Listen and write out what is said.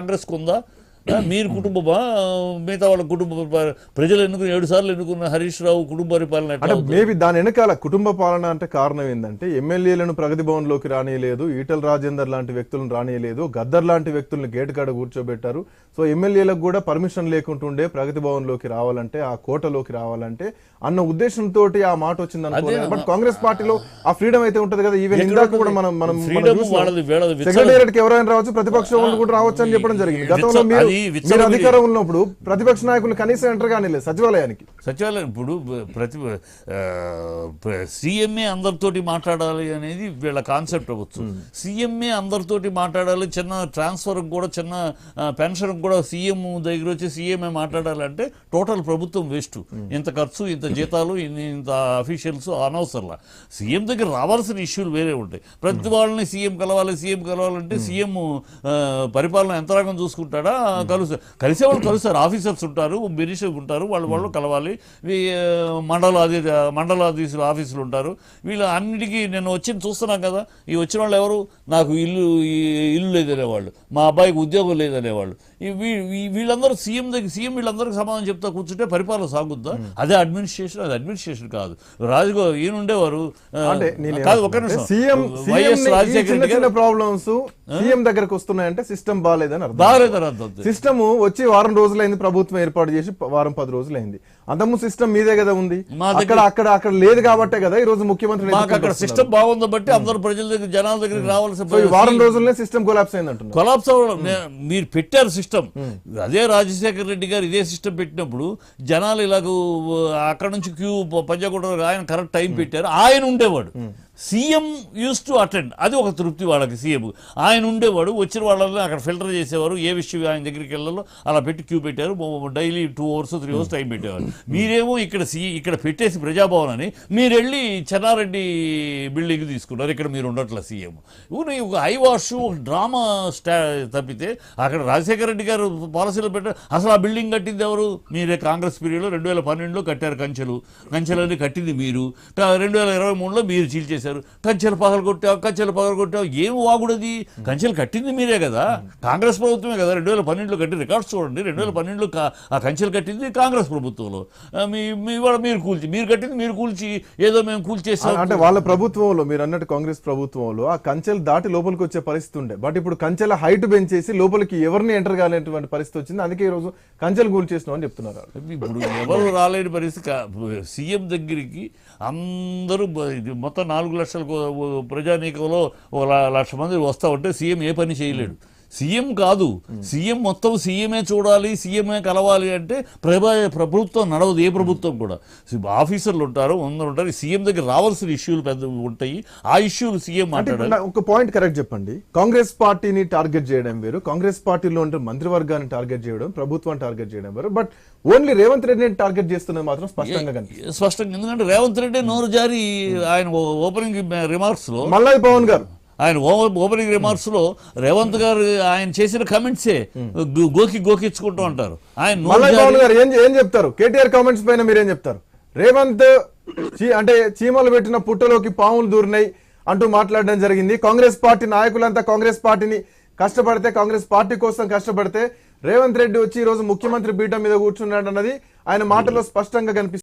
కాంగ్రెస్ కుందా? మీరు కుటుంబమా, మిగతా వాళ్ళ కుటుంబ ప్రజలు ఎన్నుకుని 7 సార్లు ఎన్నుకున్న హరీష్ రావు కుటుంబ పరిపాలన అంటే మేబీ దాని వెనకాల కుటుంబ పాలన అంటే కారణం ఏంటంటే ఎమ్మెల్యేలను ప్రగతి భవన్ లోకి రానియలేదు, ఈటల రాజేందర్ లాంటి వ్యక్తులను రానియలేదు, గద్దర్ లాంటి వ్యక్తులను గేటు కాడ కూర్చోబెట్టారు. సో ఎమ్మెల్యేలకు కూడా పర్మిషన్ లేకుంటుండే ప్రగతి భవన్ లోకి రావాలంటే, ఆ కోటలోకి రావాలంటే అన్న ఉద్దేశంతో ఆ మాట వచ్చింది అనుకోలేదు. బట్ కాంగ్రెస్ పార్టీలో ఆ ఫ్రీడమ్ అయితే ఉంటది కదా. ఈవెన్ ఇందాక కూడా మనం సెక్రటేరియట్ కి ఎవరైనా రావచ్చు, ప్రతిపక్ష వాళ్ళు కూడా రావచ్చు అని చెప్పడం జరిగింది. గతంలో మీరు అధికారం ఉన్నప్పుడు ప్రతిపక్ష నాయకులు కనీసం ఎంటర్ కానీ లేదు సచివాలయానికి. ఇప్పుడు సీఎంఏ అందరితోటి మాట్లాడాలి అనేది వీళ్ళ కాన్సెప్ట్ అవ్వచ్చు. సీఎంఏ అందరితోటి మాట్లాడాలి, చిన్న ట్రాన్స్ఫర్ కూడా, చిన్న పెన్షన్ కూడా సీఎం దగ్గర వచ్చి సీఎంఏ మాట్లాడాలంటే టోటల్ ప్రభుత్వం వేస్ట్. ఇంత ఖర్చు, ఇంత జీతాలు, ఇంత అఫీషియల్స్ అనవసరంలా. సీఎం దగ్గర రావాల్సిన ఇష్యూలు వేరే ఉంటాయి. ప్రతి వాళ్ళని సీఎం కలవాలంటే సీఎం పరిపాలన యంత్రాంగం చూసుకుంటాడా? కలిసేవాళ్ళు కలుస్తారు, ఆఫీసర్స్ ఉంటారు, మినిస్టర్ ఉంటారు, వాళ్ళు కలవాలి. మండలాధీశులు ఆఫీసులు ఉంటారు. వీళ్ళు అన్నిటికీ నేను చూస్తున్నాం కదా. ఈ వచ్చిన వాళ్ళు ఎవరు? నాకు ఇల్లు లేదనేవాళ్ళు, మా అబ్బాయికి ఉద్యోగం లేదనేవాళ్ళు. వీళ్ళందరూ సీఎం వీళ్ళందరికీ సమాధానం చెప్తా కూర్చుంటే పరిపాలన సాగుద్దా? అదే అడ్మినిస్ట్రేషన్. అది అడ్మినిస్ట్రేషన్ కాదు. రాజుగో ఈయన ఉండేవారు కాదు. ఒక నిమిషం, వైఎస్ రాజశేఖర ప్రాబ్లమ్స్ సీఎం దగ్గరకు వస్తున్నాయంటే సిస్టమ్ బాగాలేదని అర్థం. సిస్టమ్ వచ్చి వారం రోజులైంది, ప్రభుత్వం ఏర్పాటు చేసి వారం 10 రోజులైంది. అంతము సిస్టమ్ మీదే కదా ఉంది. అక్కడ లేదు కాబట్టే కదా ఈ రోజు ముఖ్యమంత్రి అక్కడ సిస్టమ్ బాగుంది బట్టి అందరూ ప్రజల దగ్గర, జనాల దగ్గరికి రావాల్సిన వారం రోజులనే సిస్టమ్ కొలాప్స్ అయింది అంటున్నారు. కొలాప్స్ మీరు పెట్టారు సిస్టమ్. అదే రాజశేఖర రెడ్డి గారు ఇదే సిస్టమ్ పెట్టినప్పుడు జనాలు ఇలాగ అక్కడ నుంచి క్యూ పంజాగుట్ట ఆయన కరెక్ట్ టైం పెట్టారు. ఆయన ఉండేవాడు, సీఎం యూస్ టు అటెండ్. అది ఒక తృప్తి వాళ్ళకి. సీఎం ఆయన ఉండేవాడు, వచ్చిన వాళ్ళని అక్కడ ఫిల్టర్ చేసేవారు, ఏ విషయం ఆయన దగ్గరికి వెళ్ళాలో అలా పెట్టి క్యూ పెట్టారు. డైలీ 2 hours 3 hours టైం పెట్టేవారు. మీరేమో ఇక్కడ పెట్టేసి ప్రజాభవన్ అని మీరు వెళ్ళి చెన్నారెడ్డి బిల్డింగ్ తీసుకున్నారు. ఇక్కడ మీరు ఉండట్లే. సీఎం ఒక ఐ వాష్, ఒక డ్రామా తప్పితే అక్కడ రాజశేఖర రెడ్డి గారు పాలసీలో పెట్టారు. అసలు ఆ బిల్డింగ్ కట్టింది ఎవరు? మీరే. కాంగ్రెస్ పీరియడ్లో 2012లో కట్టారు. కంచెలన్నీ కట్టింది మీరు. 2023లో మీరు చీల్చేశారు. కంచెలు పగలగొట్టావు. ఏం వాగుడది? కంచెలు కట్టింది మీరే కదా, కాంగ్రెస్ ప్రభుత్వమే కదా. 2012లో కట్టి రికార్డ్స్ చూడండి. 2012లో ఆ కంచెలు కట్టింది కాంగ్రెస్ ప్రభుత్వంలో. మీరు కట్టింది మీరు కూల్చి ఏదో మేము కూల్చేసాం అంటే వాళ్ళ ప్రభుత్వంలో. మీరు అన్నట్టు కాంగ్రెస్ ప్రభుత్వంలో ఆ కంచెలు దాటి లోపలికి వచ్చే పరిస్థితి ఉండే. బట్ ఇప్పుడు కంచెల హైట్ పెంచేసి లోపలికి ఎవరిని ఎంటర్ కాలేటువంటి పరిస్థితి వచ్చింది. అందుకే ఈ రోజు కంచెలు కూల్చేసినాం అని చెప్తున్నారు. ఇప్పుడు ఎవరు రాలేని పరిస్థితి. సీఎం దగ్గరికి అందరూ మొత్తం 4 లక్షల ప్రజానీకంలో 1 లక్ష మంది వస్తా ఉంటే సీఎం ఏ పని చేయలేడు. సీఎం కాదు, సీఎం మొత్తం సీఎంఏ చూడాలి, సీఎంఏ కలవాలి అంటే ప్రభుత్వం నడవదు. ఏ ప్రభుత్వం కూడా ఆఫీసర్లు ఉంటారు, అందరూ ఉంటారు. సీఎం దగ్గర రావాల్సిన ఇష్యూలు పెద్ద ఉంటాయి. ఆ ఇష్యూలు సీఎం మాట్లాడాలి. ఒక పాయింట్ కరెక్ట్ చెప్పండి. కాంగ్రెస్ పార్టీని టార్గెట్ చేయడం వేరు, కాంగ్రెస్ పార్టీలో ఉంటే మంత్రివర్గాన్ని టార్గెట్ చేయడం, ప్రభుత్వాన్ని టార్గెట్ చేయడం వేరు. బట్ ఓన్లీ రేవంత్ రెడ్డిని టార్గెట్ చేస్తున్నది మాత్రం స్పష్టంగా. ఎందుకంటే రేవంత్ రెడ్డి నోరు జారి ఆయన ఓపెనింగ్ రిమార్క్స్ లో మల్లాది పవన్ గారు ఆయన ఓపెనింగ్ రిమార్క్స్ లో రేవంత్ గారు ఆయన చేసిన కమెంట్సే గోకిచ్చుకుంటూ ఉంటారు. ఆయన ఏం చెప్తారు? కేటీఆర్ కామెంట్స్ పైన మీరేం చెప్తారు? రేవంత్ అంటే చీమలు పెట్టిన పుట్టలోకి పాములు దూరినాయి అంటూ మాట్లాడడం జరిగింది. కాంగ్రెస్ పార్టీ నాయకులంతా కాంగ్రెస్ పార్టీని కష్టపడితే, కాంగ్రెస్ పార్టీ కోసం కష్టపడితే రేవంత్ రెడ్డి వచ్చి ఈ రోజు ముఖ్యమంత్రి పీఠం మీద కూర్చున్నాడు అన్నది ఆయన మాటలో స్పష్టంగా కనిపిస్తుంది.